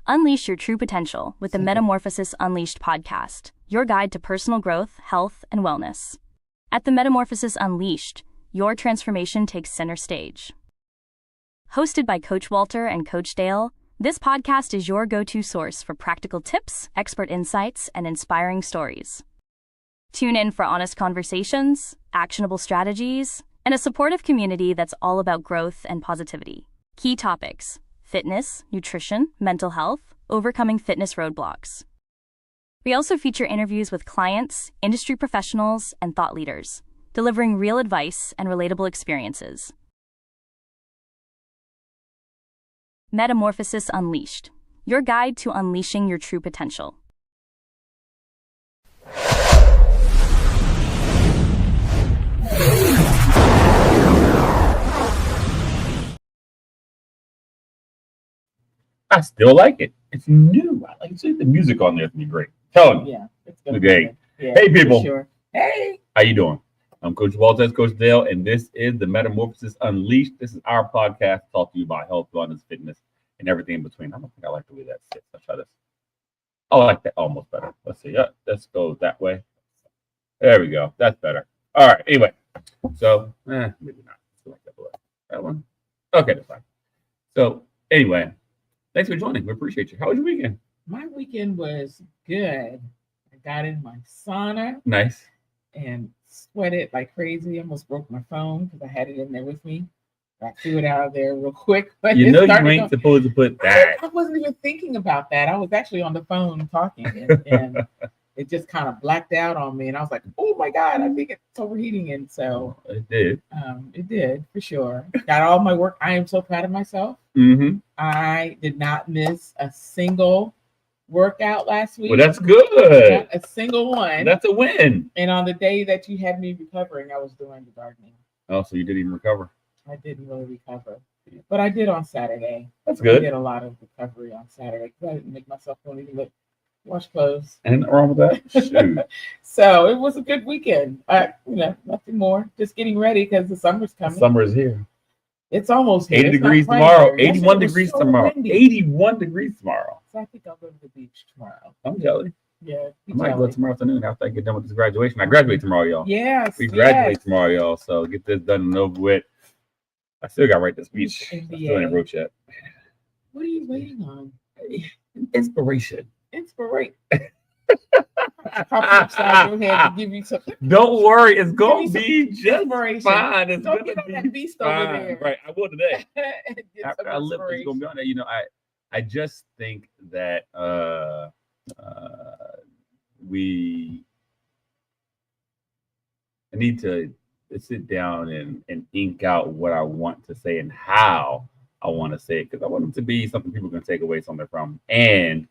Unleash your true potential with the Metamorphosis Unleashed podcast, your guide to personal growth, health, and wellness. At the Metamorphosis Unleashed, your transformation takes center stage. Hosted by Coach Walter and Coach Dale, this podcast is your go-to source for practical tips, expert insights, and inspiring stories. Tune in for honest conversations, actionable strategies, and a supportive community that's all about growth and positivity. Key topics: fitness, nutrition, mental health, overcoming fitness roadblocks. We also feature interviews with clients, industry professionals, and thought leaders, delivering real advice and relatable experiences. Metamorphosis Unleashed, your guide to unleashing your true potential. I still like it. It's new. I like the music on there. It's gonna be great. Tell me. Yeah, it's gonna be great. Yeah, hey people. Sure. Hey. How you doing? I'm Coach Walter, Coach Dale, and this is the Metamorphosis Unleashed. This is our podcast to talk to you about health, wellness, fitness, and everything in between. I don't think I like the way that sits. Let's try this. I like that almost better. Let's see. Yeah, let's go that way. There we go. That's better. All right. Anyway, so maybe not. I like that way. That one. Okay, that's fine. So anyway. Thanks for joining. We appreciate you. How was your weekend? My weekend was good. I got in my sauna. Nice. And sweated like crazy. Almost broke my phone because I had it in there with me. I threw it out of there real quick. But you ain't supposed to put that. I wasn't even thinking about that. I was actually on the phone talking and it just kind of blacked out on me. And I was like, oh my God, I think it's overheating. And so it did. It did for sure. Got all my work. I am so proud of myself. Mm-hmm. I did not miss a single workout last week. Well, that's good. Not a single one. That's a win. And on the day that you had me recovering, I was doing the gardening. Oh, so you didn't even recover? I didn't really recover. But I did on Saturday. That's good. I did a lot of recovery on Saturday because I didn't make myself do anything but wash clothes. Ain't nothing wrong with that. Shoot. So it was a good weekend. Nothing more. Just getting ready because the summer's coming. Summer is here. It's almost here. 80 degrees tomorrow. 81 degrees so tomorrow. Windy. 81 degrees tomorrow. So I think I'll go to the beach tomorrow. I'm jelly. Yeah. I might go tomorrow afternoon after I get done with this graduation. I graduate tomorrow, y'all. Yes. We graduate tomorrow, y'all. So get this done and over with. I still got to write this speech. I still ain't wrote yet. What are you waiting on? Inspiration. Inspiration. Upside your head to give you something. Don't worry, it's gonna be just fine. It's Don't gonna get on be that beast fine. over there. Right, I will today. After I lift, it's gonna be on there. You know, I just think that I need to sit down and ink out what I want to say and how I want to say it, because I want it to be something people can take away something from and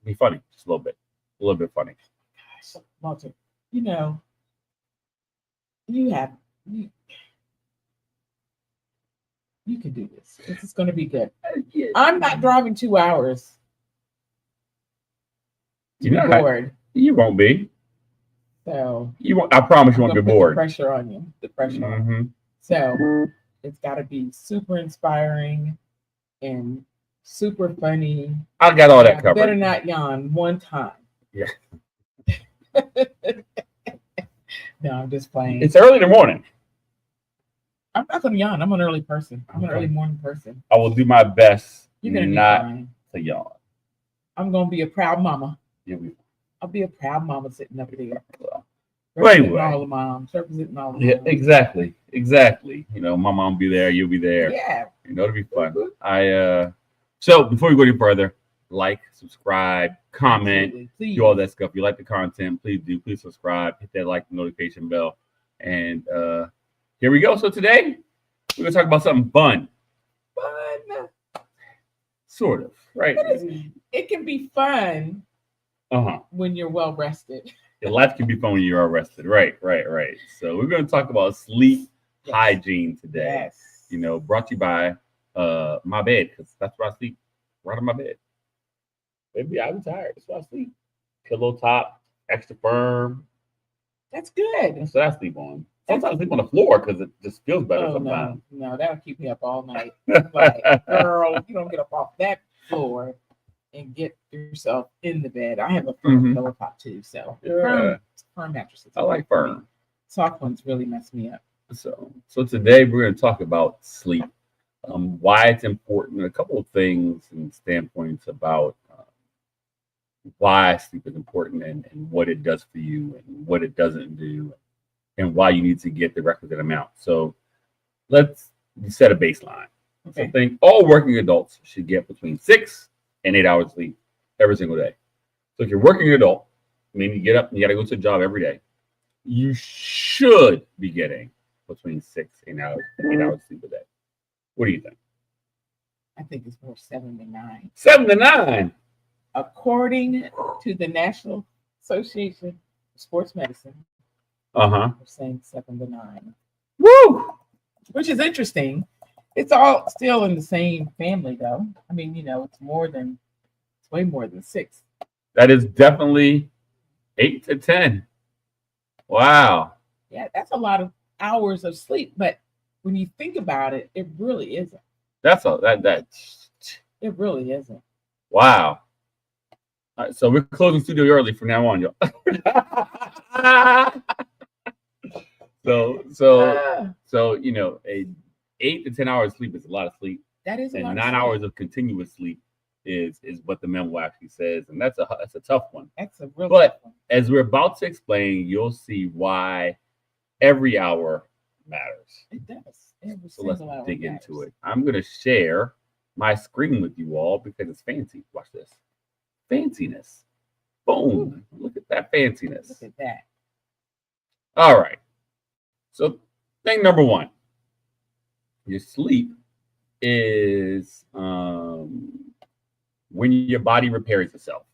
be funny, just a little bit funny. Gosh, Walter, you can do this. This is going to be good. I'm not driving 2 hours. You're bored. You won't be. So you won't. I promise you won't be bored. The pressure on you. The pressure on you. So it's got to be super inspiring and super funny. I got all that covered. Better not yawn one time. Yeah. No, I'm just playing. It's early in the morning. I'm not going to yawn. I'm an early person. I'm an early morning person. I will do my best not to yawn. I'm going to be a proud mama. Yeah, I'll be a proud mama sitting up there. Representing all the moms. Representing all the moms. Yeah, exactly. You know, my mom will be there. You'll be there. Yeah. You know, it'll be fun. So before we go any further, like, subscribe, comment, do all that stuff. If you like the content, please do. Please subscribe. Hit that like notification bell. And here we go. So today, we're going to talk about something fun. Fun. Sort of, right? It can be fun when you're well rested. Your life can be fun when you're well rested. Right. So we're going to talk about sleep hygiene today. Yes. You know, brought to you by my bed, because that's where I sleep, right on my bed. Maybe I'm tired. That's where I sleep. Pillow top, extra firm. That's good. That's what I sleep on. Sometimes I sleep on the floor because it just feels better Oh sometimes. no, that'll keep me up all night. Like, girl, you don't get up off that floor and get yourself in the bed. I have a firm pillow top too, so firm mattresses. I like firm. Soft ones really mess me up. So today we're going to talk about sleep, why it's important, a couple of things and standpoints about why sleep is important and what it does for you and what it doesn't do, and why you need to get the requisite amount. So let's set a baseline. Okay. So think all working adults should get between 6 and 8 hours sleep every single day. So if you're a working adult, I mean, you get up and you got to go to a job every day, you should be getting between 6 and 8 hours sleep a day. What do you think? I think it's more 7 to 9. 7 to 9. According to the National Association of Sports Medicine, we're saying 7 to 9. Woo! Which is interesting. It's all still in the same family, though. I mean, it's way more than 6. That is definitely 8 to 10. Wow. Yeah, that's a lot of hours of sleep. But when you think about it, it really isn't. It really isn't. Wow. All right, so we're closing studio early from now on, y'all. So a 8 to 10 hours sleep is a lot of sleep. That is a lot. And of 9 sleep. hours of continuous sleep is what the memo actually says, and that's a tough one. That's a real tough one. But as we're about to explain, you'll see why every hour matters. It does. So let's dig into it. I'm going to share my screen with you all because it's fancy. Watch this. Fanciness. Boom. Ooh. Look at that fanciness. Look at that. All right. So thing number one, your sleep is when your body repairs itself.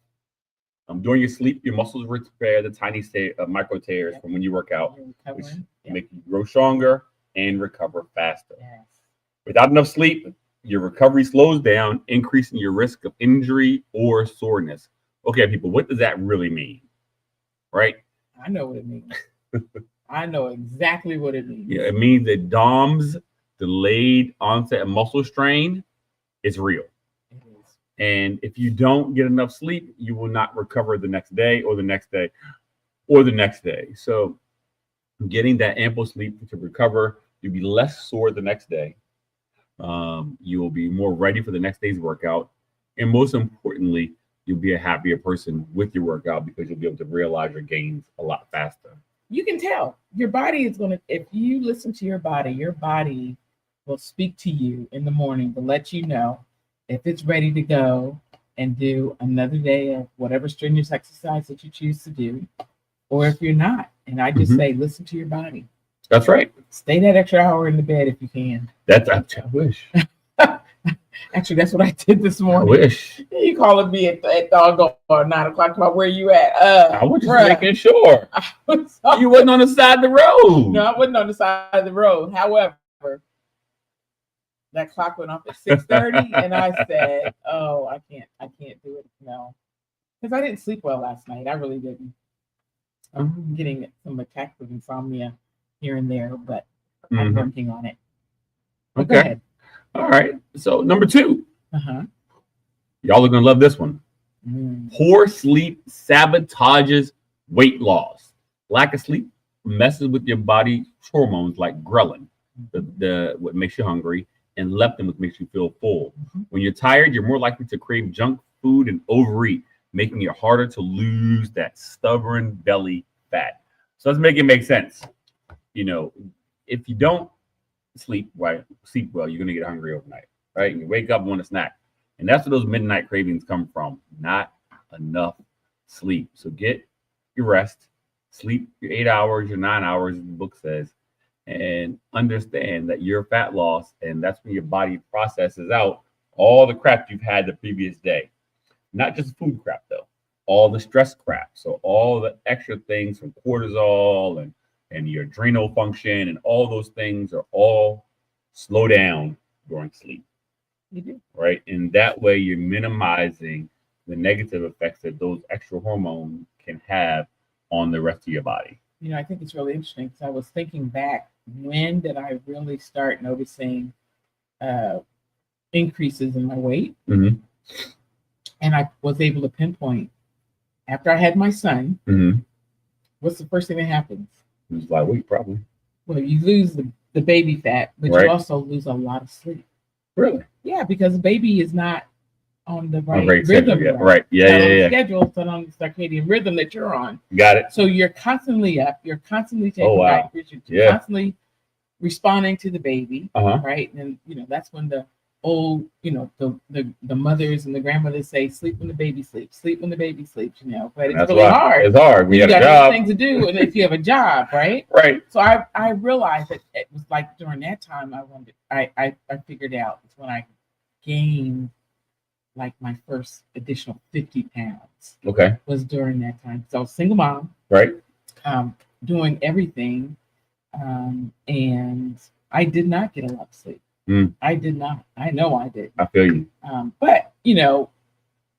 During your sleep, your muscles repair the tiny micro tears from when you work out, which make you grow stronger and recover faster. Yes. Without enough sleep, your recovery slows down, increasing your risk of injury or soreness. Okay, people, what does that really mean? Right? I know what it means. I know exactly what it means. Yeah, it means that DOMS, delayed onset muscle strain, is real. It is. And if you don't get enough sleep, you will not recover the next day or the next day or the next day. So getting that ample sleep to recover, you'll be less sore the next day. You will be more ready for the next day's workout. And most importantly, you'll be a happier person with your workout because you'll be able to realize your gains a lot faster. You can tell your body is going to, if you listen to your body will speak to you in the morning to let you know if it's ready to go and do another day of whatever strenuous exercise that you choose to do, or if you're not. And I just say, listen to your body. That's right. Stay that extra hour in the bed if you can. I wish. Actually, that's what I did this morning. I wish. You calling me at doggone 9 o'clock about where you at? I was just making sure. You wasn't on the side of the road. No, I wasn't on the side of the road. However, that clock went off at 6:30, and I said, "Oh, I can't do it now," because I didn't sleep well last night. I really didn't. I'm getting some attacks of insomnia here and there, but I'm working on it. But okay. Go ahead. All right. So number 2. Y'all are gonna love this one. Poor sleep sabotages weight loss. Lack of sleep messes with your body's hormones like ghrelin, what makes you hungry, and leptin, which makes you feel full. When you're tired, you're more likely to crave junk food and overeat, making it harder to lose that stubborn belly fat. So let's make it make sense. If you don't sleep well, you're gonna get hungry overnight, right? And you wake up and want a snack. And that's where those midnight cravings come from. Not enough sleep. So get your rest, sleep your 8 hours, your 9 hours, as the book says, and understand that you're fat loss, and that's when your body processes out all the crap you've had the previous day. Not just food crap, though. All the stress crap. So all the extra things from cortisol and your adrenal function and all those things are all slow down during sleep. You do. Right? And that way you're minimizing the negative effects that those extra hormones can have on the rest of your body. I think it's really interesting because I was thinking back, when did I really start noticing uh, increases in my weight? Mm-hmm. And I was able to pinpoint after I had my son. Mm-hmm. What's the first thing that happens? It was like weight, probably. Well, you lose the baby fat, but Right. you also lose a lot of sleep. Really? Yeah, because the baby is not on the right Right rhythm. schedule, yeah. Right. Yeah, Not on the yeah. schedule, it's not on the circadian rhythm that you're on. Got it. So you're constantly up. You're constantly taking Oh, wow. diapers. You're Yeah. constantly responding to the baby, Uh-huh. right? And that's when the old, the mothers and the grandmothers say, "Sleep when the baby sleeps. Sleep when the baby sleeps." But it's That's really why. hard. It's hard. We You got a got other job. things to do, and if you have a job, right? Right. So I realized that it was like during that time I figured out it's when I gained like my first additional 50 pounds. Okay. Was during that time. So I was single mom. Right. Doing everything. And I did not get a lot of sleep. I did not. I know I did. I feel you. But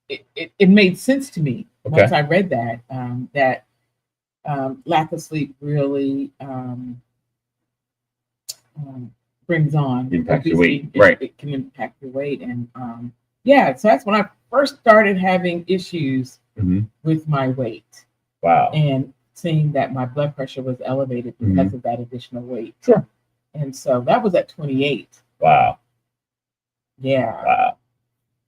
it made sense to me once I read that lack of sleep really brings on Impact your weight. It can impact your weight, and so that's when I first started having issues with my weight. Wow. And seeing that my blood pressure was elevated because of that additional weight. Sure. And so that was at 28. Wow. Yeah. Wow.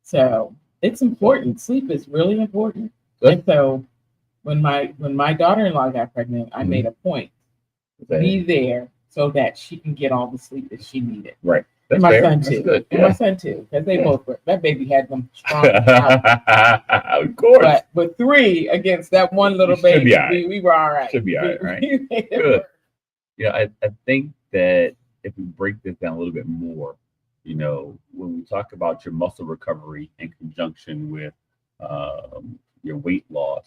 So it's important. Sleep is really important. Good. And so when my daughter-in-law got pregnant, I made a point to be there so that she can get all the sleep that she needed. Right. And my son too. That's good. And my son too, because they both were. That baby had them strong. Of course. But with 3 against that one little baby, we were all right. Should be all right, right? Good. I think that if we break this down a little bit more, when we talk about your muscle recovery in conjunction with your weight loss,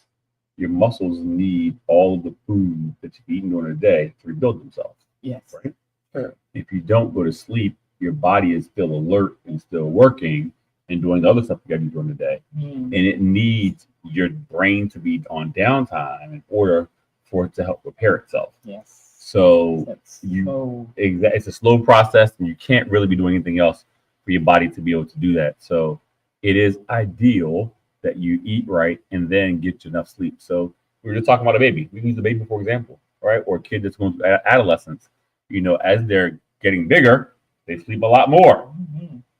your muscles need all of the food that you've eaten during the day to rebuild themselves. Yes. Right? Sure. If you don't go to sleep, your body is still alert and still working and doing the other stuff you got to do during the day. And it needs your brain to be on downtime in order for it to help repair itself. Yes. So it's a slow process, and you can't really be doing anything else for your body to be able to do that. So it is ideal that you eat right and then get enough sleep. So we were just talking about a baby. We use a baby, for example, right? Or a kid that's going through adolescence. As they're getting bigger, they sleep a lot more,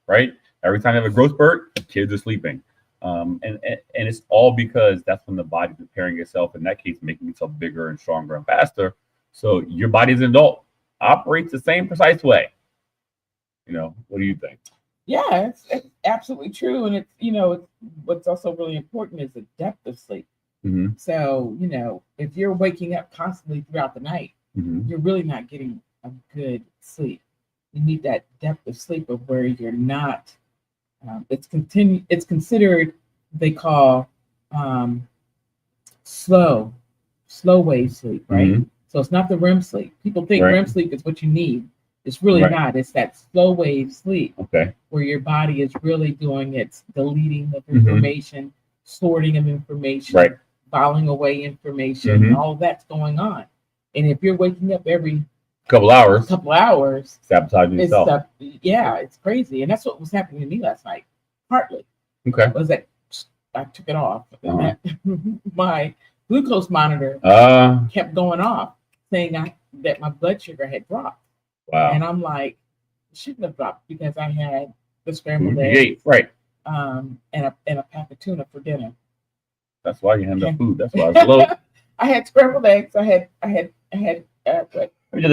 right? Every time they have a growth spurt, kids are sleeping. And it's all because that's when the body's preparing itself, in that case, making itself bigger and stronger and faster. So your body as an adult operates the same precise way. What do you think? Yeah, it's absolutely true. And it's what's also really important is the depth of sleep. So, if you're waking up constantly throughout the night, you're really not getting a good sleep. You need that depth of sleep of where you're not. It's considered, they call slow wave sleep, right? So it's not the REM sleep. People think REM sleep is what you need. It's really not. It's that slow wave sleep, where your body is really doing its deleting of information, sorting of information, filing away information, all of that's going on. And if you're waking up every couple hours, sabotaging yourself. It's crazy. And that's what was happening to me last night. Partly. Was that I took it off. My glucose monitor kept going off, saying that my blood sugar had dropped. Wow. And I'm like, it shouldn't have dropped because I had the scrambled eggs, and a pack of tuna for dinner. That's why you had enough food. That's why I was low. I had scrambled eggs. I had the vegetables?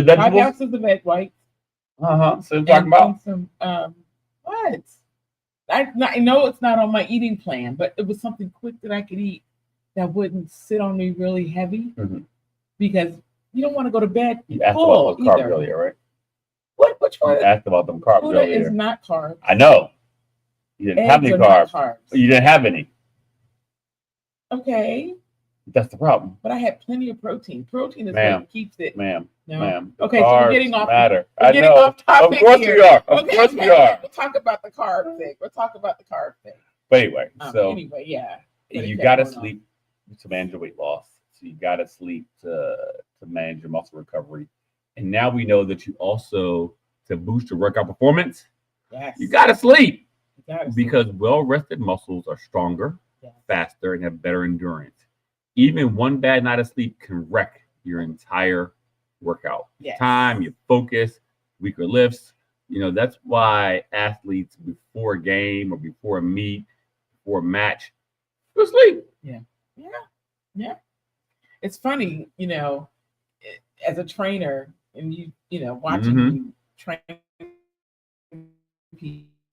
5 ounces of egg whites. So you're talking about some what? I know it's not on my eating plan, but it was something quick that I could eat that wouldn't sit on me really heavy, because you don't want to go to bed You asked full about those carbs either. earlier, right? Which one? You asked about them carbs Tuna earlier. is not carbs. I know. You didn't have Eggs any are not carbs. carbs. You didn't have any. Okay. That's the problem. But I had plenty of protein. Protein is what keeps it. Ma'am. Okay, so we're getting off. Matter. We're getting off topic. Of course here. we are. Of Okay, course we are. We'll talk about the carb thing. But anyway, yeah. you got to sleep to manage your weight loss. So you got to sleep to to manage your muscle recovery. And now we know that you also, to boost your workout performance, you got to sleep. Because well-rested muscles are stronger, faster, and have better endurance. Even one bad night of sleep can wreck your entire workout. Time, your focus, weaker lifts. That's why athletes before a game or before a meet, before a match, go sleep. Yeah. It's funny, as a trainer, and watching you train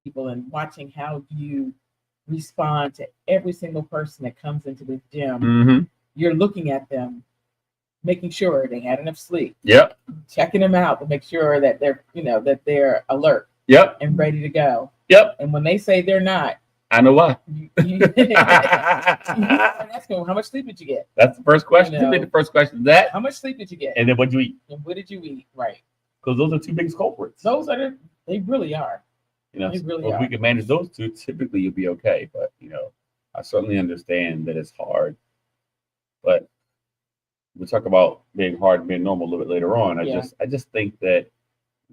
people and watching how you respond to every single person that comes into the gym. You're looking at them, making sure they had enough sleep. Yep. Checking them out to make sure that they're, that they're alert. Yep. And ready to go. Yep. And when they say they're not, I know why. Ask them, how much sleep did you get? That's the first question. The first question is that. How much sleep did you get? And then what did you eat? And what did you eat? Right. Because those are two biggest culprits. They really are. They really are. If we can manage those two, typically you'll be okay. But I certainly understand that it's hard. But we'll talk about being hard and being normal a little bit later on. I just think that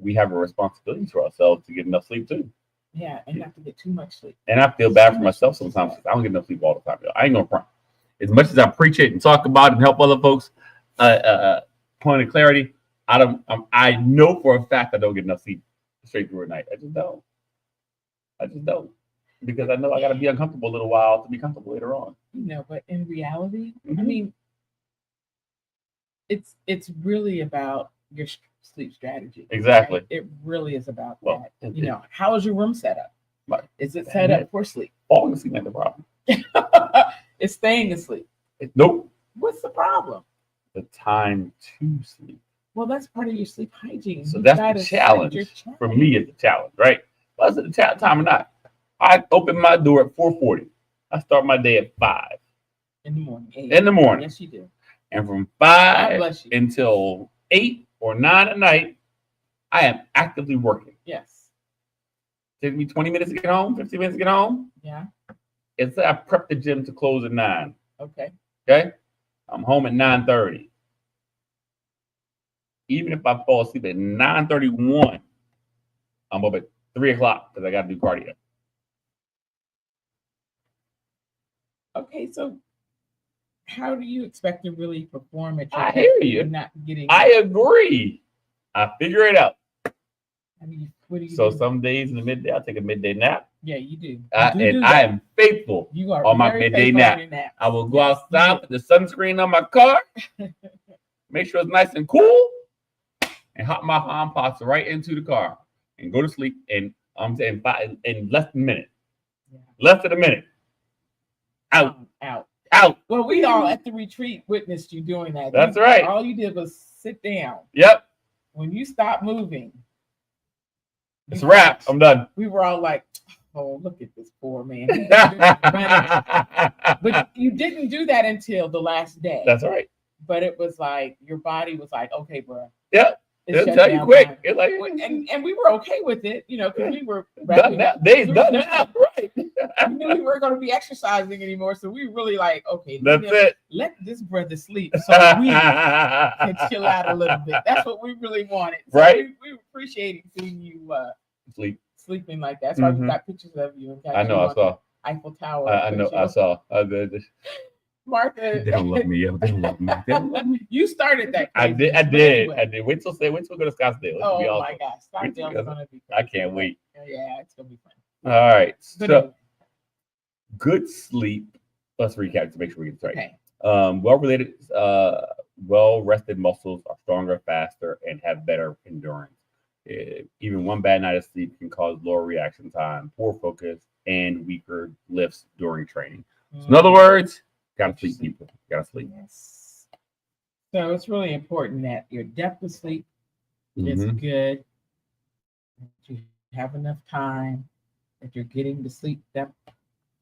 we have a responsibility to ourselves to get enough sleep too. Yeah, and not to get too much sleep. And I feel bad for myself sometimes because I don't get enough sleep all the time. I ain't gonna front. As much as I preach it and talk about it and help other folks point of clarity, I know for a fact I don't get enough sleep straight through a night. I just don't. Because I know I gotta be uncomfortable a little while to be comfortable later on. But in reality, I mean, it's really about your sleep strategy. Exactly. Right? It really is about that. How is your room set up? Right. Is it set up for sleep? Falling asleep ain't the problem. It's staying asleep. Nope. What's the problem? The time to sleep. Well, that's part of your sleep hygiene. So that's the challenge. For me, it's the challenge, right? Whether it's the time or not. I open my door at 4:40. I start my day at 5. In the morning. 8. In the morning. Yes, you do. And from 5 until 8 or 9 at night, I am actively working. Yes. Takes me 20 minutes to get home, 15 minutes to get home. Yeah. It's I prep the gym to close at 9. Okay. I'm home at 9:30. Even if I fall asleep at 9:31, I'm up at 3 o'clock because I got to do cardio. Okay, so how do you expect to really perform at your I hear you. You're not getting. I agree. I figure it out. What do you So do? some days in the midday, I'll take a midday nap. Yeah, you do. I am faithful on my midday nap. I will go outside with the sunscreen on my car, make sure it's nice and cool, and hop my hot pots right into the car and go to sleep. And I'm saying in less than a minute. Yeah. Less than a minute. Out. Well, we all at the retreat witnessed you doing that. That's right. All you did was sit down. Yep. When you stopped moving, it's a wrap. I'm done. We were all like, "Oh, look at this poor man." But you didn't do that until the last day. That's right. But it was like your body was like, "Okay, bro." Yep. It'll tell you quick. It's like, and we were okay with it, because we were done now. Day's done now, right? We knew we weren't going to be exercising anymore, so we really like, okay, let this brother sleep so we can chill out a little bit. That's what we really wanted, so right? We appreciated seeing you sleeping like that. That's why we got pictures of you. And I know, I saw Eiffel Tower. I know, I saw. Martha, they don't love me. They don't love me. You started that. I did. Anyway. I did. Wait till we go to Scottsdale. Oh my gosh, Scottsdale is gonna be. I can't wait. Yeah, it's gonna be fun. All right. But so, anyway. Good sleep. Let's recap to make sure we get this right. Okay. Well-rested muscles are stronger, faster, and have better endurance. Even one bad night of sleep can cause lower reaction time, poor focus, and weaker lifts during training. So in other words, gotta sleep, people. Gotta sleep. Yes. So it's really important that your depth of sleep is good, that you have enough time, that you're getting the sleep depth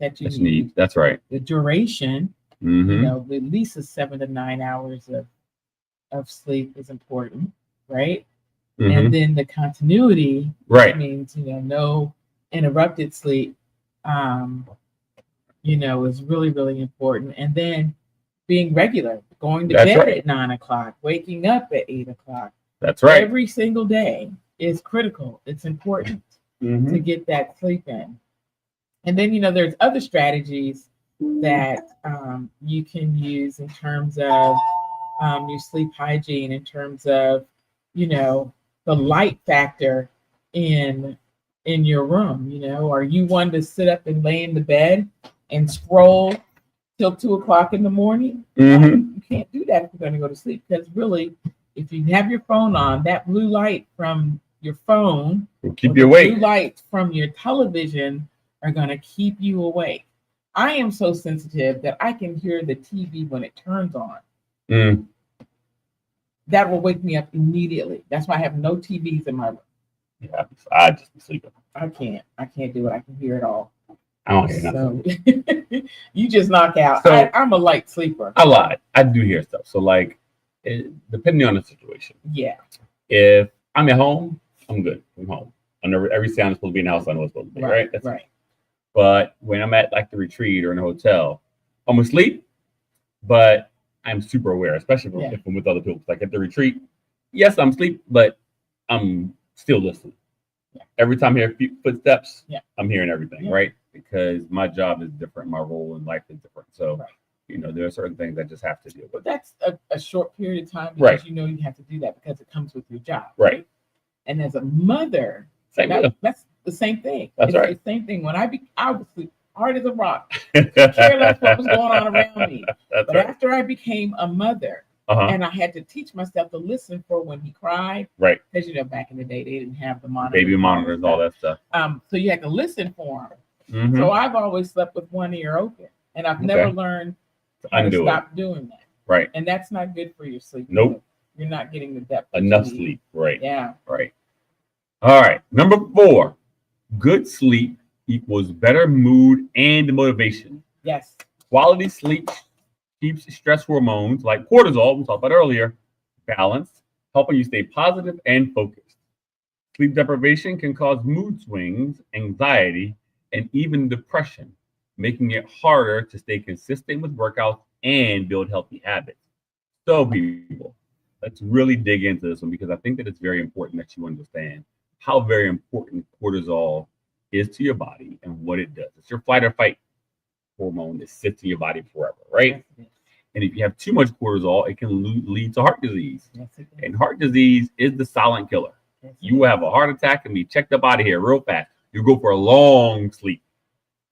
that you need. That's right. The duration, at least 7 to 9 hours of sleep is important, right? And then the continuity, right, means no interrupted sleep, is really, really important. And then being regular, going to That's bed right. at 9 o'clock, waking up at 8 o'clock. That's right. Every single day is critical. It's important to get that sleep in. And then, there's other strategies that you can use in terms of your sleep hygiene, in terms of, the light factor in your room. Are you one to sit up and lay in the bed and scroll till 2 o'clock in the morning? You can't do that if you're going to go to sleep, because really, if you have your phone on, that blue light from your phone will keep you awake. Blue lights from your television are going to keep you awake. I am so sensitive that I can hear the TV when it turns on. That will wake me up immediately. That's why I have no TVs in my room. Yeah, I just be sleeping. I can't do it. I can hear it all. I don't hear nothing. So you just knock out. So, I'm a light sleeper. I lied. I do hear stuff. So depending on the situation. Yeah. If I'm at home, I'm good. I'm home. I know every sound is supposed to be in the house. I know it's supposed to be, right? That's right. But when I'm at the retreat or in a hotel, I'm asleep, but I'm super aware, especially if I'm with other people. Like at the retreat, yes, I'm asleep, but I'm still listening. Yeah. Every time I hear footsteps, I'm hearing everything, right? Because my job is different. My role in life is different. So, there are certain things I just have to deal with. But that's a short period of time because you have to do that because it comes with your job. Right. And as a mother, that's the same thing. That's right. The same thing. When I was hard as a rock, care less what was going on around me. But after I became a mother, and I had to teach myself to listen for when he cried, right? Because back in the day they didn't have the baby monitors, all that stuff. So you had to listen for him. So I've always slept with one ear open, and I've never learned how to stop doing that. Right. And that's not good for your sleep. Nope. You're not getting the depth. Enough sleep. Right. Yeah. Right. All right. Number 4, good sleep equals better mood and motivation. Yes. Quality sleep keeps stress hormones like cortisol, we talked about earlier, balanced, helping you stay positive and focused. Sleep deprivation can cause mood swings, anxiety, and even depression, making it harder to stay consistent with workouts and build healthy habits. So, people, let's really dig into this one because I think that it's very important that you understand how very important cortisol is to your body and what it does. It's your fight or fight hormone that sits in your body forever, right? And if you have too much cortisol, it can lead to heart disease. And heart disease is the silent killer. You will have a heart attack and be checked up out of here real fast. You go for a long sleep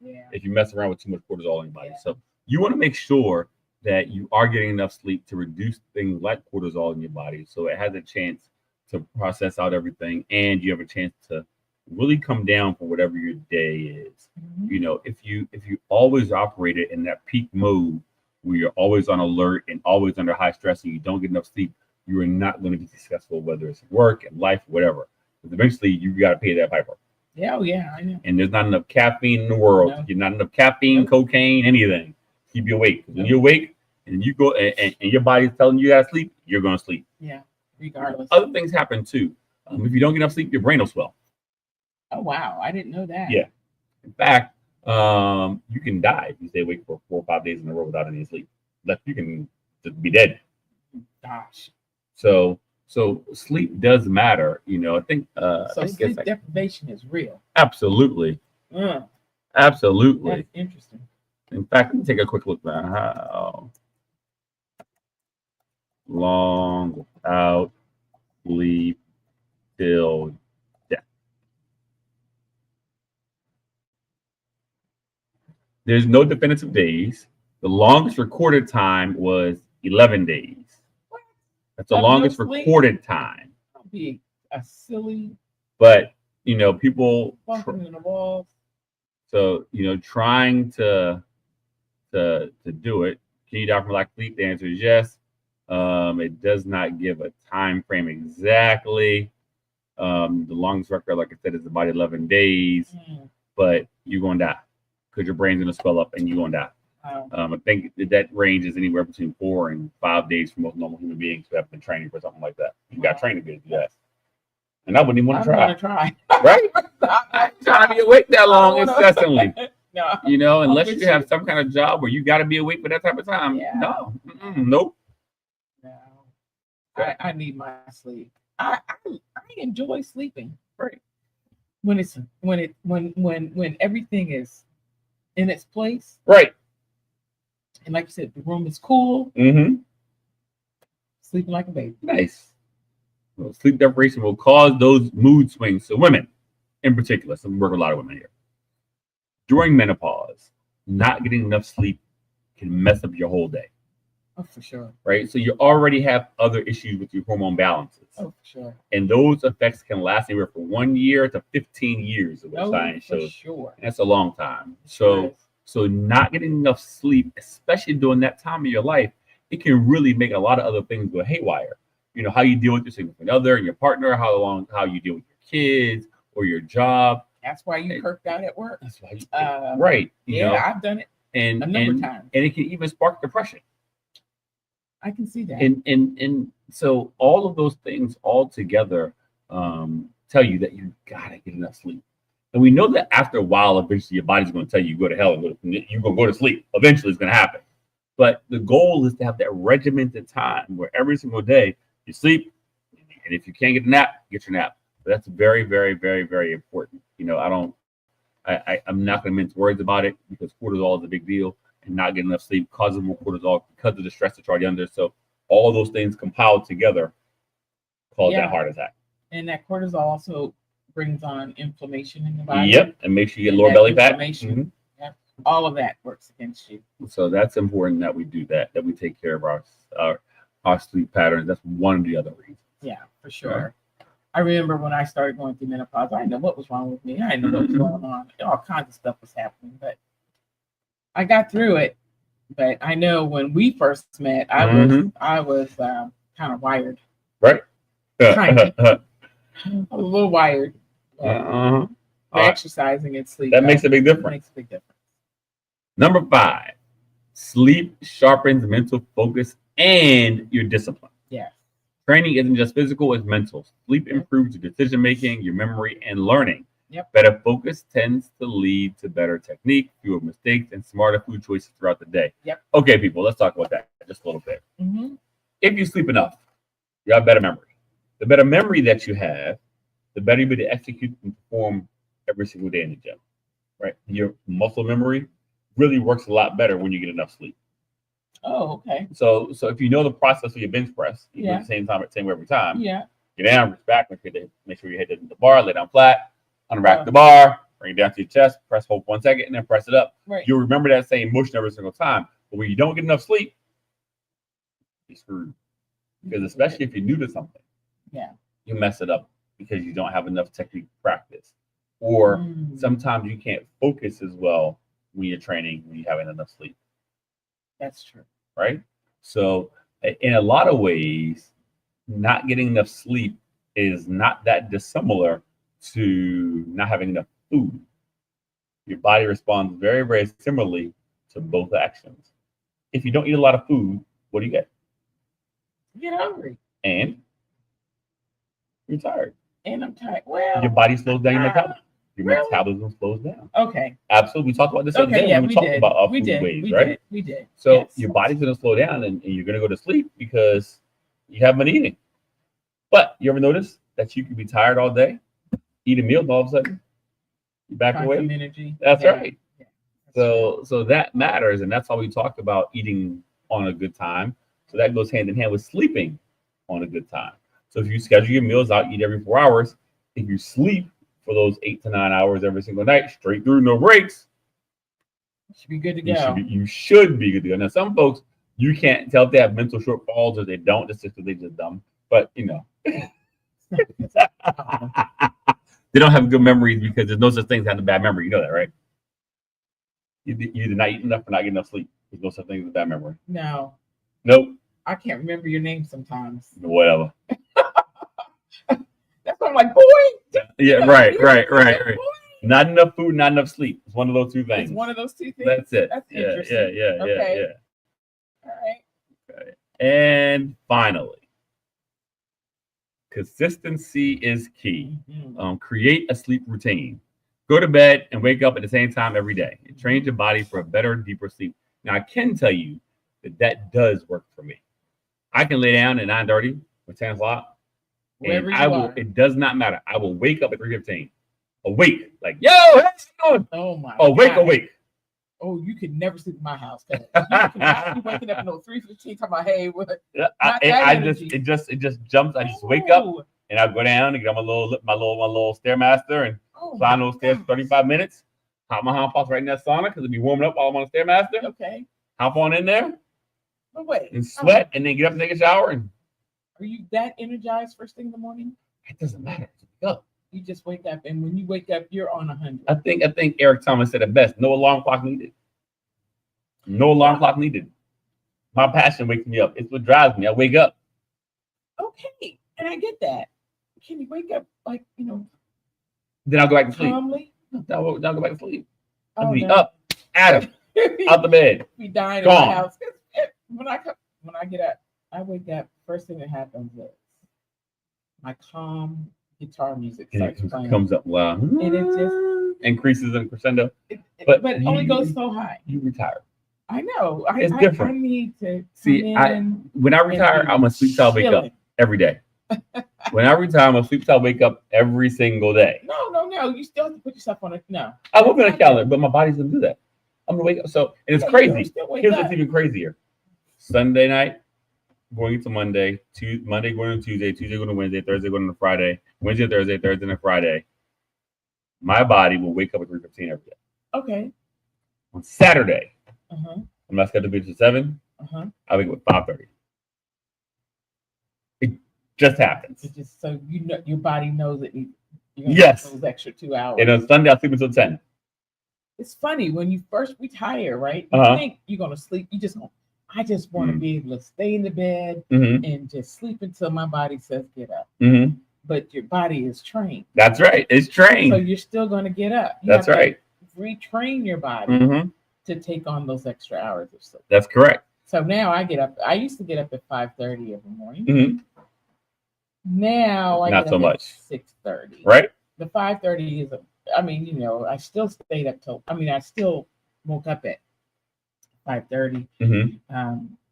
if you mess around with too much cortisol in your body. So you want to make sure that you are getting enough sleep to reduce things like cortisol in your body so it has a chance to process out everything and you have a chance to really come down for whatever your day is. If you always operate it in that peak mode where you're always on alert and always under high stress and you don't get enough sleep, you are not going to be successful, whether it's work and life, whatever. Because eventually you got to pay that piper. Yeah, I know. And there's not enough caffeine in the world. You're not enough caffeine, cocaine, anything. Keep you awake. When you're awake and you go and your body's telling you to sleep, you're going to sleep. Yeah, regardless. Other things happen too. If you don't get enough sleep, your brain will swell. Oh, wow. I didn't know that. Yeah. In fact, you can die if you stay awake for 4 or 5 days in a row without any sleep. You can just be dead. Gosh. So sleep does matter. I think. Sleep deprivation is real. Absolutely. Absolutely. That's interesting. In fact, let me take a quick look at how long without sleep till death. There's no definitive days. The longest recorded time was 11 days. What? That's the longest recorded time. That'd be a silly. But people bumping in the walls. So trying to do it. Can you die from lack of sleep? The answer is yes. It does not give a time frame exactly. The longest record, like I said, is about 11 days. But you're gonna die because your brain's gonna swell up and you're gonna die. I think that range is anywhere between 4 and 5 days for most normal human beings who have been training for something like that. You got training to do that. And I wouldn't even want to try. Right? I'm trying to be awake that long incessantly. No, unless you have some kind of job where you got to be awake for that type of time. Yeah. No, Nope. No. Okay. I need my sleep. I enjoy sleeping. Right. When everything is in its place, Right. and like you said, the room is cool, Mm-hmm. sleeping like a baby. Nice. Well, sleep deprivation will cause those mood swings. So women, in particular, so we work with a lot of women here. During menopause, not getting enough sleep can mess up your whole day. Oh, for sure. Right. So you already have other issues with your hormone balances. Oh, for sure. And those effects can last anywhere from 1 year to 15 years, is what science for shows. sure. And that's a long time. Sure So not getting enough sleep, especially during that time of your life, it can really make a lot of other things go haywire. You know, how you deal with your significant other and your partner, how you deal with your kids or your job. That's why you kirked out at work. That's why you right. You know, I've done it and a number of times. And it can even spark depression. I can see that. And so all of those things all together tell you that you gotta get enough sleep. And we know that after a while, eventually your body's going to tell you go to hell and you're going to go to sleep. Eventually, it's going to happen. But the goal is to have that regimented time where every single day you sleep, and if you can't get a nap, get your nap. But that's very, very, very, very important. You know, I'm not going to mince words about it because cortisol is a big deal, and not getting enough sleep causes more cortisol because of the stress that you're already under. So all those things compiled together cause that heart attack. And that cortisol also brings on inflammation in the body. Yep, and makes you get lower belly fat. Mm-hmm. Yep. All of that works against you. So that's important that we do that we take care of our sleep patterns. That's one of the other reasons. Yeah, for sure. I remember when I started going through menopause, I didn't know what was wrong with me. I didn't know what was going on. All kinds of stuff was happening, but I got through it. But I know when we first met, I was kind of wired. Right. A little wired. Exercising and sleep. That makes a big difference. Number 5, sleep sharpens mental focus and your discipline. Yeah. Training isn't just physical, it's mental. Sleep improves your decision making, your memory, and learning. Yep. Better focus tends to lead to better technique, fewer mistakes, and smarter food choices throughout the day. Yep. Okay, people, let's talk about that just a little bit. Mm-hmm. If you sleep enough, you have better memory. The better memory that you have, the better you'll be to execute and perform every single day in the gym. Right? Your muscle memory really works a lot better when you get enough sleep. Oh, okay. So if you know the process of your bench press, you do it the same way every time. Yeah. Get down, reach back, make sure you hit the bar, lay down flat, unrack the bar, bring it down to your chest, press hold 1 second, and then press it up. Right. You'll remember that same motion every single time. But when you don't get enough sleep, you're screwed. Because especially if you're new to something, you mess it up because you don't have enough technique practice. Or sometimes you can't focus as well when you're training when you haven't enough sleep. That's true. Right? So in a lot of ways, not getting enough sleep is not that dissimilar to not having enough food. Your body responds very, very similarly to both actions. If you don't eat a lot of food, what do you get? You get hungry. And you're tired. And I'm tired. Well, your body slows down your metabolism. Your metabolism slows down. Okay. Absolutely. We talked about this the other day when we talked about our food ways, right? We did. So your body's going to slow down and you're going to go to sleep because you haven't been eating. But you ever notice that you can be tired all day, eat a meal, and all of a sudden you're back away? Energy. That's right. Yeah. So that matters. And that's why we talk about eating on a good time. So that goes hand in hand with sleeping on a good time. So if you schedule your meals out, eat every 4 hours, if you sleep for those 8 to 9 hours every single night, straight through, no breaks, you should be good to go. You should be good to go. Now, some folks, you can't tell if they have mental shortfalls or they don't, just because they're just dumb. But, you know, they don't have good memories because there's no such thing as having a bad memory. You know that, right? You either not eat enough or not get enough sleep. There's no such thing as a bad memory. No. Nope. I can't remember your name sometimes. Whatever. That's why I'm like, boy. Yeah, right. Not enough food, not enough sleep. It's one of those two things. It's one of those two things. That's it. That's interesting. Yeah. All right. Okay. And finally, consistency is key. Create a sleep routine. Go to bed and wake up at the same time every day. It trains your body for a better, deeper sleep. Now, I can tell you that does work for me. I can lay down at 9:30 or 10 o'clock. Wherever And you are. it does not matter. I will wake up at 3:15. Awake. Like, yo, how's it going? Oh my Awake, God. awake. Oh, you could never sleep in my house. You cannot be waking up at 3:15 talking about, hey, what? It just jumps. I just wake up and I go down and get on my little Stairmaster and climb those stairs for 35 minutes. Hop my house right in that sauna because it'll be warming up while I'm on the Stairmaster. Okay. Hop on in there. No way. And sweat and then get up and take a shower. And are you that energized first thing in the morning? It doesn't matter. Go. You just wake up, and when you wake up, you're on 100. I think Eric Thomas said it best. No alarm clock needed. No alarm clock needed. My passion wakes me up. It's what drives me. I wake up. Okay, and I get that. Can you wake up like Then I'll go back to sleep. calmly? Then I'll go back to sleep. I'll Oh, be no. up, Adam, out the bed. Be dying Gone. in my house. When I get up, I wake up. First thing that happens is my calm guitar music starts playing. Comes up loud. And it just increases in crescendo. But it only goes so high. You retire. I know. It's different. I need to See, when I retire, I'm a sleep till I wake up every day. When I retire, I'm a sleep till I wake up every single day. No. You still have to put yourself on it. No. I won't put on a calendar, but my body's gonna do that. I'm gonna wake up. So, and it's crazy. Here's what's even crazier. Sunday night, going into Monday, Monday going to Tuesday, Tuesday going to Wednesday, Thursday going to Friday, Wednesday, Thursday to Friday. My body will wake up at 3:15 every day. Okay. On Saturday, Uh-huh. I'm not scheduled to be to 7. Uh-huh. I wake up at 5:30. It just happens. It's just so your body knows it needs those extra 2 hours. And on Sunday, I sleep until 10. It's funny when you first retire, right? You think you're gonna sleep. I just want to be able to stay in the bed and just sleep until my body says get up. But your body is trained. That's right. It's trained. So you're still gonna get up. That's right. Retrain your body to take on those extra hours of sleep. That's correct. So now I get up. I used to get up at 5:30 every morning. Now I not get so up much. At 6:30. Right. The 5:30 is I still stayed up till. I still woke up at 5:30.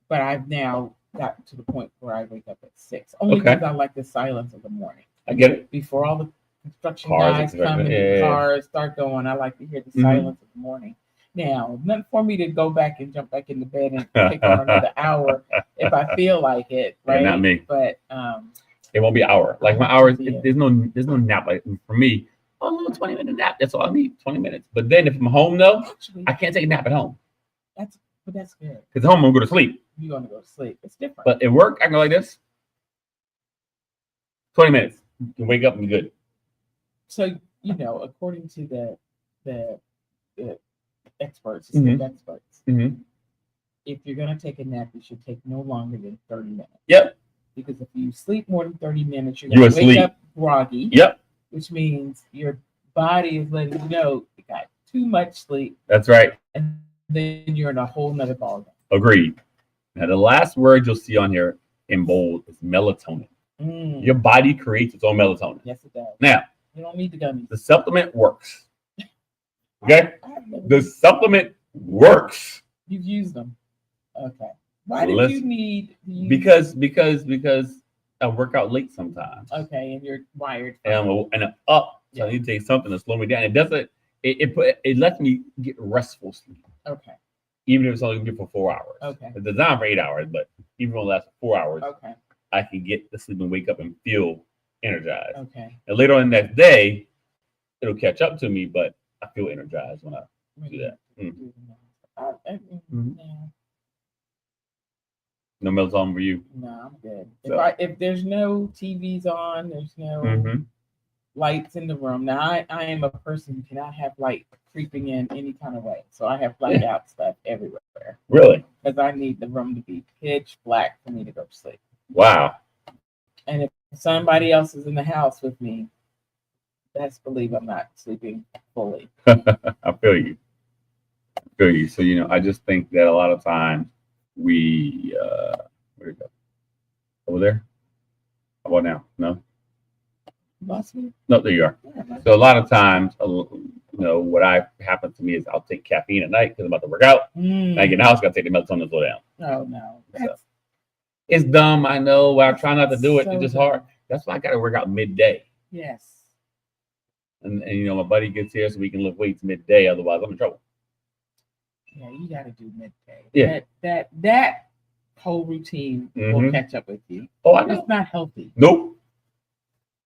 But I've now gotten to the point where I wake up at 6. Only because I like the silence of the morning. I get it. Before all the construction guys come and the cars start going, I like to hear the silence of the morning. Now, nothing for me to go back and jump back in the bed and take on another hour if I feel like it, right? Yeah, not me. But it won't be an hour. Like my hours, there's no nap. Like for me, a little 20-minute nap. That's all I need. 20 minutes. But then if I'm home though, I can't take a nap at home. That's good. Because home I'm gonna go to sleep. You're gonna go to sleep. It's different. But at work, I can go like this. 20 minutes. You can wake up and be good. So according to the experts, sleep experts, if you're gonna take a nap, you should take no longer than 30 minutes. Yep. Because if you sleep more than 30 minutes, you're gonna wake up groggy. Yep. Which means your body is letting you know you got too much sleep. That's right. And then you're in a whole nother ballgame. Agreed. Now the last word you'll see on here in bold is melatonin. Your body creates its own melatonin. Yes, it does. Now you don't need the gummies. The supplement works. Okay? The supplement works. You've used them. Okay. Why did you need to use because I work out late sometimes. Okay, and you're wired. And I'm up. So I need to take something to slow me down. It doesn't it lets me get restful sleep. Okay. Even if it's only good for 4 hours. Okay. It's designed for 8 hours, but even if it lasts 4 hours, okay, I can get to sleep and wake up and feel energized. Okay. And later on the next day, it'll catch up to me, but I feel energized when I do that. No melatonin for you? No, I'm good. So. If there's no TVs on, there's no lights in the room. Now I am a person who cannot have light creeping in any kind of way. So I have blackout stuff everywhere. Really? Because I need the room to be pitch black for me to go to sleep. Wow. And if somebody else is in the house with me, best believe I'm not sleeping fully. I feel you. So, I just think that a lot of times we, where'd it go? Over there? How about now? No? Lost me? No, there you are. Yeah, So a lot of times, what happens to me is I'll take caffeine at night because I'm about to work out. I get in the house, got to take the melatonin to slow down. Oh no, that's It's dumb, I know. But I try not to do it. so It's just dumb. hard. That's why I got to work out midday. yes. And my buddy gets here so we can lift weights midday. Otherwise, I'm in trouble. Yeah, you got to do midday. Yeah. That whole routine will catch up with you. Oh, I know. It's not healthy. Nope.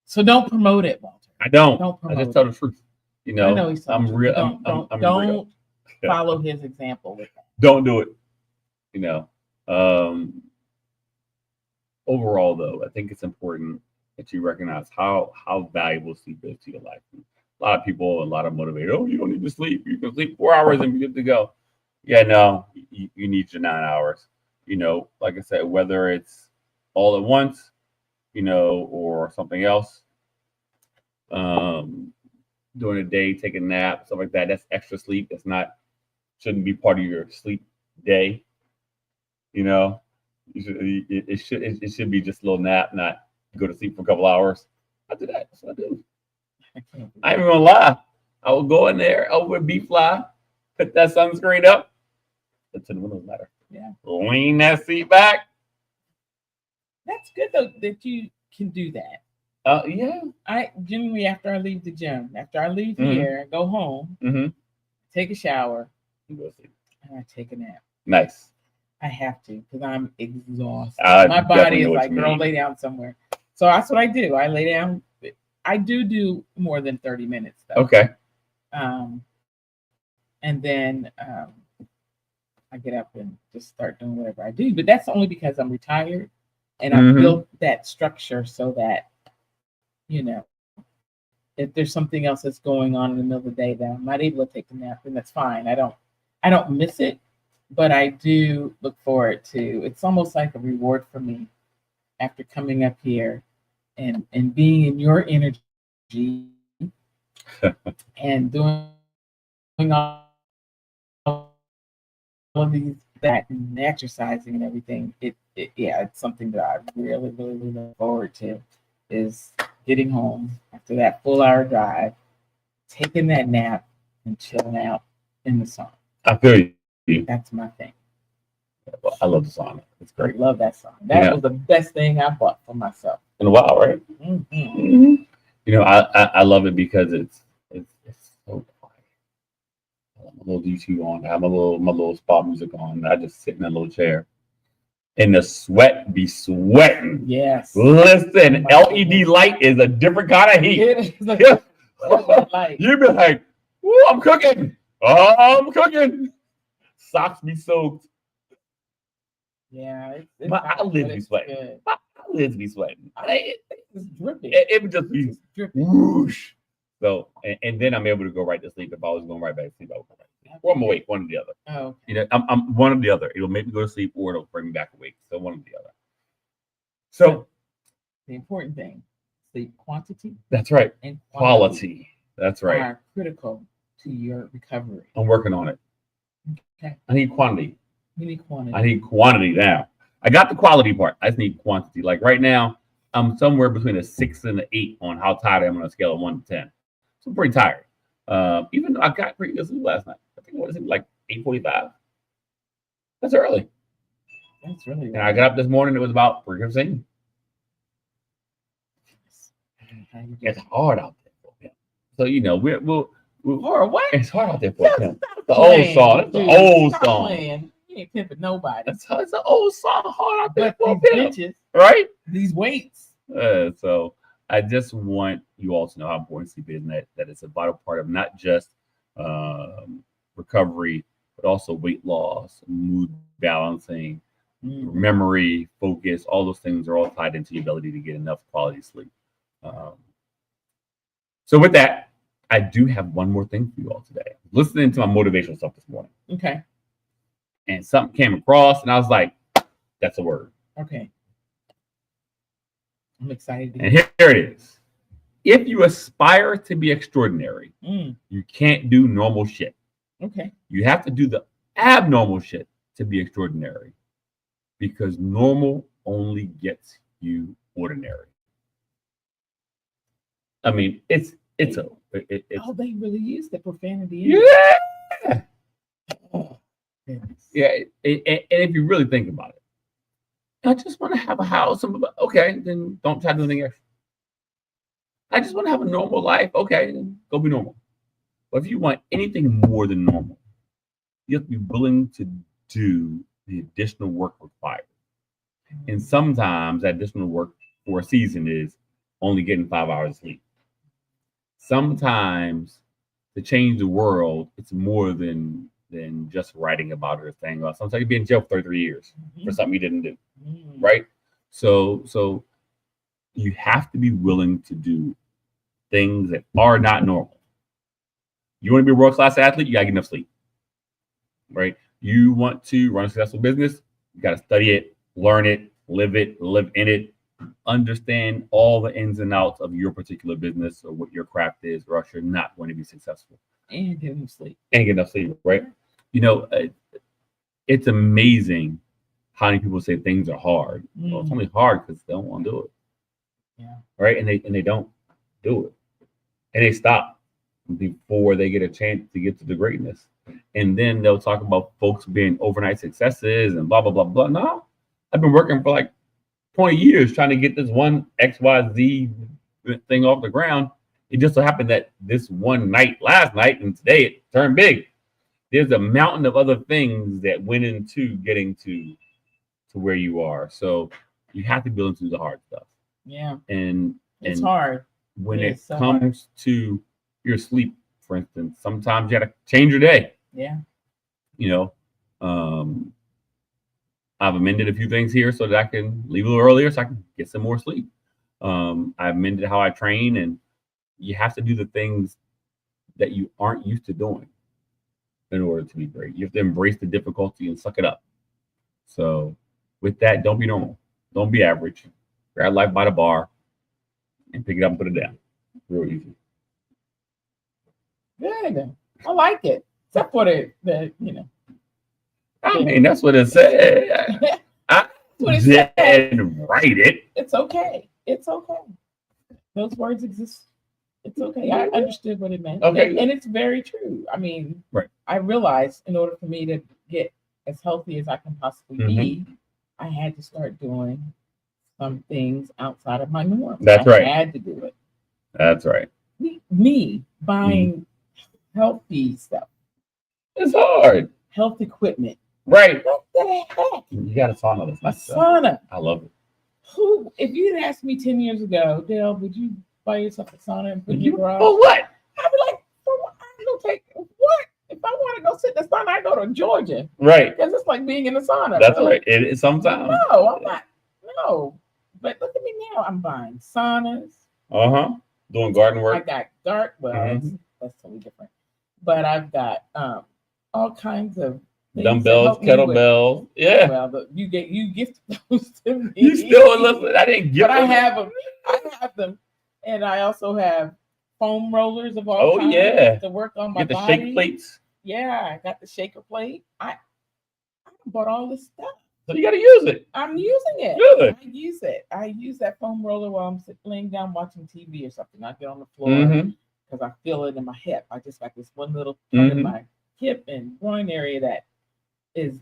So don't promote it, Walter. I don't. Don't promote I just tell the truth. I know he's I'm real. Don't I'm real. follow his example with that. Don't do it. Overall, though, I think it's important that you recognize how valuable sleep is to your life. A lot of people, a lot of motivators. Oh, you don't need to sleep. You can sleep 4 hours and be good to go. Yeah, no, you need your 9 hours. Like I said, whether it's all at once, or something else. During the day, take a nap, stuff like that. That's extra sleep. Shouldn't be part of your sleep day. It should be just a little nap, not go to sleep for a couple hours. I do that. That's what I do. I ain't even gonna lie. I will go in there over B-Fly, put that sunscreen up. That's in the windows matter. Yeah. Lean that seat back. That's good though that you can do that. Yeah. I generally, after I leave the gym, after I leave here, I go home, take a shower, You go sleep. and I take a nap. Nice. I have to because I'm exhausted. I My body definitely is know what like, you girl, mean. lay down somewhere. So that's what I do. I lay down. I do more than 30 minutes though. Okay. And then I get up and just start doing whatever I do. But that's only because I'm retired and I've built that structure so that, if there's something else that's going on in the middle of the day that I'm not able to take a nap, then that's fine. I don't miss it, but I do look forward to. It's almost like a reward for me after coming up here and being in your energy and doing all of these that and exercising and everything. It's something that I really, really, really look forward to is getting home after that full hour drive, taking that nap and chilling out in the sun. I feel you. That's my thing. Well, I love the sauna. It's I great. love that song. That was the best thing I bought for myself. In a while, right? I love it because it's so quiet. I have my little YouTube on. I have my little spa music on. I just sit in a little chair. And the sweat be sweating. Yes. Listen, LED light is a different kind of heat. It is like, You be like, "Ooh, I'm cooking. Oh, I'm cooking." Socks be soaked. Yeah, it's My hot, eyelids but be it's sweating. good. My eyelids be sweating. It's dripping. It would just be It's dripping. whoosh. So, and then I'm able to go right to sleep. If I was going right back to sleep, I would go right to sleep. Or I'm awake, one or the other. Oh, okay. I'm one or the other. It'll make me go to sleep or it'll bring me back awake. So one or the other. So the important thing, sleep quantity that's right. and Quality. That's right. are critical to your recovery. I'm working on it. Okay. I need quantity. You need quantity. I need quantity now. I got the quality part. I just need quantity. Like right now, I'm somewhere between a 6 and an 8 on how tired I am on a scale of 1 to 10. So I'm pretty tired. Even though I got pretty good sleep last night. I think it was like 8:45. That's early. That's really And I got up this morning. It was about 3:15. It's hard out there for him. So we'll or what? It's hard out there for him. The old song. It's the old song. Playing. You ain't pimping nobody. It's an old song. Hard out there for these him. bitches, Right? These weights. So I just want you all to know how important sleep is, and that it's a vital part of not just recovery, but also weight loss, mood balancing, memory, focus. All those things are all tied into your ability to get enough quality sleep. So with that, I do have one more thing for you all today. Listening to my motivational stuff this morning. Okay. And something came across, and I was like, that's a word. Okay. I'm excited. And here it is. If you aspire to be extraordinary, you can't do normal shit. Okay. You have to do the abnormal shit to be extraordinary, because normal only gets you ordinary. I mean, it's Oh, they really use the profanity. yeah, Oh, goodness. yeah. And if you really think about it, I just want to have a house. Okay, then don't try to do anything extra. I just want to have a normal life. Okay, then go be normal. But if you want anything more than normal, you have to be willing to do the additional work required. And sometimes that additional work for a season is only getting 5 hours of sleep. Sometimes to change the world, it's more than just writing about it or saying, well, sometimes you'd be in jail for 33 years for something you didn't do. Right? So you have to be willing to do things that are not normal. You want to be a world-class athlete, you gotta get enough sleep. Right? You want to run a successful business, you gotta study it, learn it, live in it, understand all the ins and outs of your particular business or what your craft is, or else you're not going to be successful. And get enough sleep. And get enough sleep, right? You know, it's amazing how many people say things are hard. Well, it's only hard because they don't want to do it. Yeah. Right? And they don't do it. And they stop before they get a chance to get to the greatness. And then they'll talk about folks being overnight successes and blah, blah, blah, blah. No, I've been working for like 20 years trying to get this one XYZ thing off the ground. It just so happened that this one night, last night, and today it turned big. There's a mountain of other things that went into getting to where you are. So you have to be able to do the hard stuff. Yeah. And it's hard. When it comes to your sleep, for instance, sometimes you got to change your day. Yeah. You know, I've amended a few things here so that I can leave a little earlier so I can get some more sleep. I've amended how I train, and you have to do the things that you aren't used to doing in order to be great. You have to embrace the difficulty and suck it up. So with that, don't be normal. Don't be average. Grab life by the bar and pick it up and put it down. Real easy. Good. I like it. Except for the I mean, that's what it said. I didn't write it. It's okay. It's okay. Those words exist. It's okay. I understood what it meant. Okay. And it's very true. I mean, right. I realized in order for me to get as healthy as I can possibly be, I had to start doing some things outside of my norm. That's right. I had to do it. That's right. Me buying healthy stuff. It's hard. Health equipment. Right. What the heck? You got a sauna. That's nice. Sauna. I love it. Who, if you'd asked me 10 years ago, Dale, would you buy yourself a sauna and put in your garage? For what? I'd be like, for what? I'm gonna take what? If I want to go sit in the sauna, I go to Georgia. Right. Because it's like being in the sauna. That's right. It is sometimes. No, I'm not. No. But look at me now. I'm buying saunas. Doing garden work. I got that's totally different. But I've got all kinds of dumbbells, kettlebells. Yeah. Well, you gift those to me. You still listen. I didn't give them. But I have them. I have them. And I also have foam rollers of all kinds to work on my body. Shake plates. Yeah, I got the shaker plate. I bought all this stuff. So you got to use it. I'm using it. Good. I use it. I use that foam roller while I'm laying down watching TV or something. I get on the floor because I feel it in my hip. I just got this one little part in my hip and groin area that is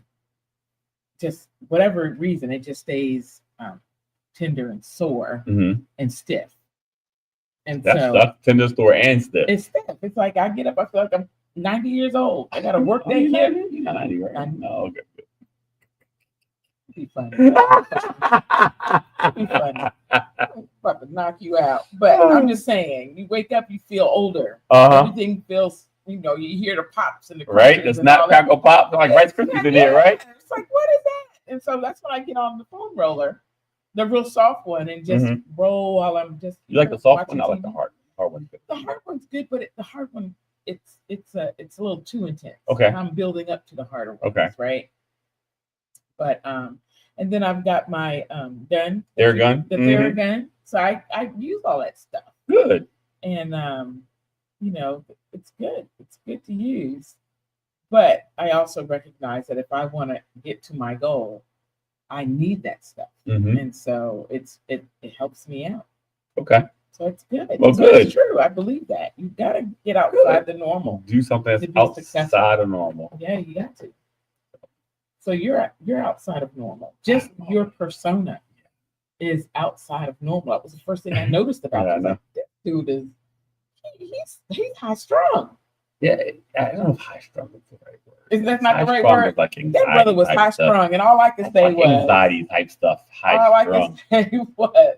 just whatever reason, it just stays tender and sore and stiff. And that's tender, sore, and stiff. It's stiff. It's like I get up, I feel like I'm 90 years old. I got to work that hip. You're not 90, right? No, okay. Be funny. Be funny. I'm about to knock you out. But I'm just saying, you wake up, you feel older. Everything feels, you hear the pops and the right. It's not crackle pop like Rice Krispies in here, right? It's like, what is that? And so that's when I get on the foam roller, the real soft one, and just roll while I'm just. You like the soft one? I like the hard one. The hard one's good, but the hard one, it's a little too intense. Okay. I'm building up to the harder ones. Okay. Right. But and then I've got my gun. Theragun. The Theragun. So I use all that stuff. Good. And it's good. It's good to use. But I also recognize that if I want to get to my goal, I need that stuff. And so it helps me out. Okay. So it's good. Well, So good. it's true. I believe that. You got to get outside the normal. Do something that's To be outside successful. of normal. Yeah, you got to. So you're outside of normal. Just your persona is outside of normal. That was the first thing I noticed about Yeah, I you. know. Like, this dude is he's high strung. Yeah, I don't know if high strung is the right word. Is that not the right High-strung word? is like That anxiety brother was type high stuff. strung, and all I could say Like was anxiety type stuff. all High I strung. could say was I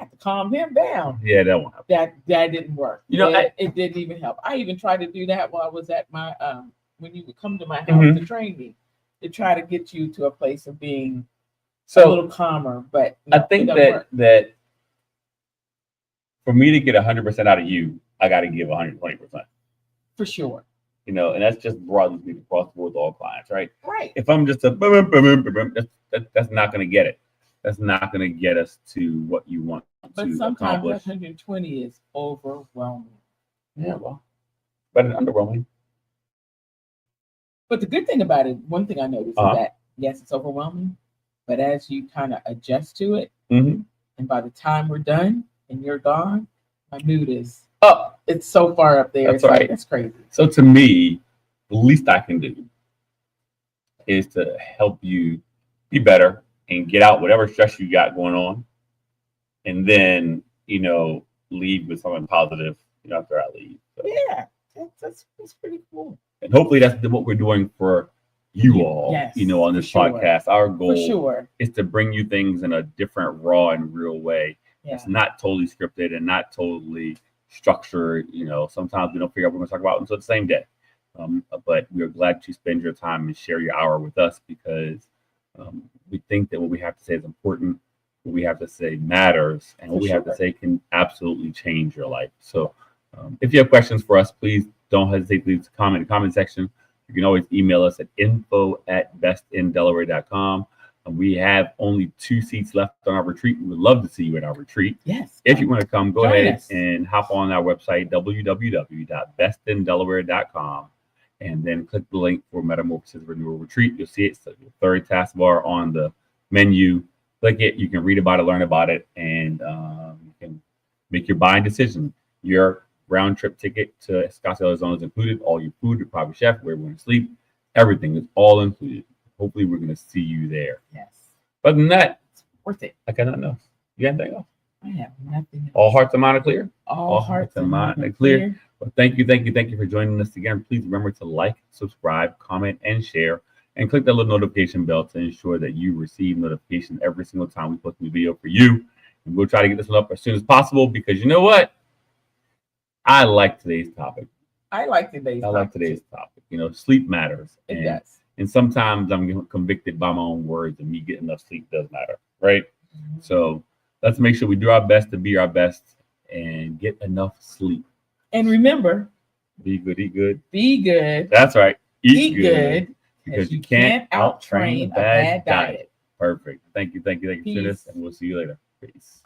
have to calm him down. Yeah, that won't happen. That didn't work. You know, it didn't even help. I even tried to do that while I was at my when you would come to my house Mhm. to train me, to try to get you to a place of being a So little calmer. But I no, think it doesn't work. that for me to get 100% out of you, I got to give 120%. For sure. You know, and that's just broadly speaking across the board with all clients, right? Right. If I'm just that's not going to get it. That's not going to get us to what you want But to sometimes accomplish. 120 is overwhelming. Yeah, well, better than underwhelming. But the good thing about it, one thing I noticed Uh-huh. is that yes, it's overwhelming, but as you kind of adjust to it, Mm-hmm. and by the time we're done and you're gone, my mood is Up. it's so far up there. That's It's like, right. that's crazy. So to me, the least I can do is to help you be better and get out whatever stress you got going on, and then leave with something positive. After I leave. So, Yeah, that's pretty cool. and hopefully that's what we're doing for you all. Yes, on this for sure. podcast. Our goal For sure. is to bring you things in a different, raw, and real way. Yeah. It's not totally scripted and not totally structured. Sometimes we don't figure out what we're going to talk about until the same day. But we are glad to spend your time and share your hour with us because we think that what we have to say is important, what we have to say matters, and what we have to say can absolutely change your life. So if you have questions for us, please don't hesitate to leave a comment in the comment section. You can always email us at info@bestindelaware.com. We have only 2 seats left on our retreat. We would love to see you at our retreat. Yes. If you want to come, go Join ahead us. and hop on our website, www.bestindelaware.com, and then click the link for Metamorphosis Renewal Retreat. You'll see it. So the third taskbar on the menu. Click it. You can read about it, learn about it, and you can make your buying decision. Your round trip ticket to Scottsdale, Arizona is included. All your food, your private chef, where we're going to sleep, everything is all included. Hopefully, we're going to see you there. Yes. Other than that, It's worth it. I got nothing else. You got anything else? I have nothing else. All hearts and mind are clear? All hearts and mind are clear. clear. Well, thank you for joining us again. Please remember to like, subscribe, comment, and share, and click that little notification bell to ensure that you receive notification every single time we post a new video for you. And we'll try to get this one up as soon as possible because you know what? I like today's topic. I like today's topic. Sleep matters. It does. And sometimes I'm convicted by my own words, and me getting enough sleep does matter, right? Mm-hmm. So let's make sure we do our best to be our best and get enough sleep. And remember, be good, eat good. Be good. That's right. Eat good. Because you can't outtrain a bad diet. Perfect. Thank you. Peace. And we'll see you later. Peace.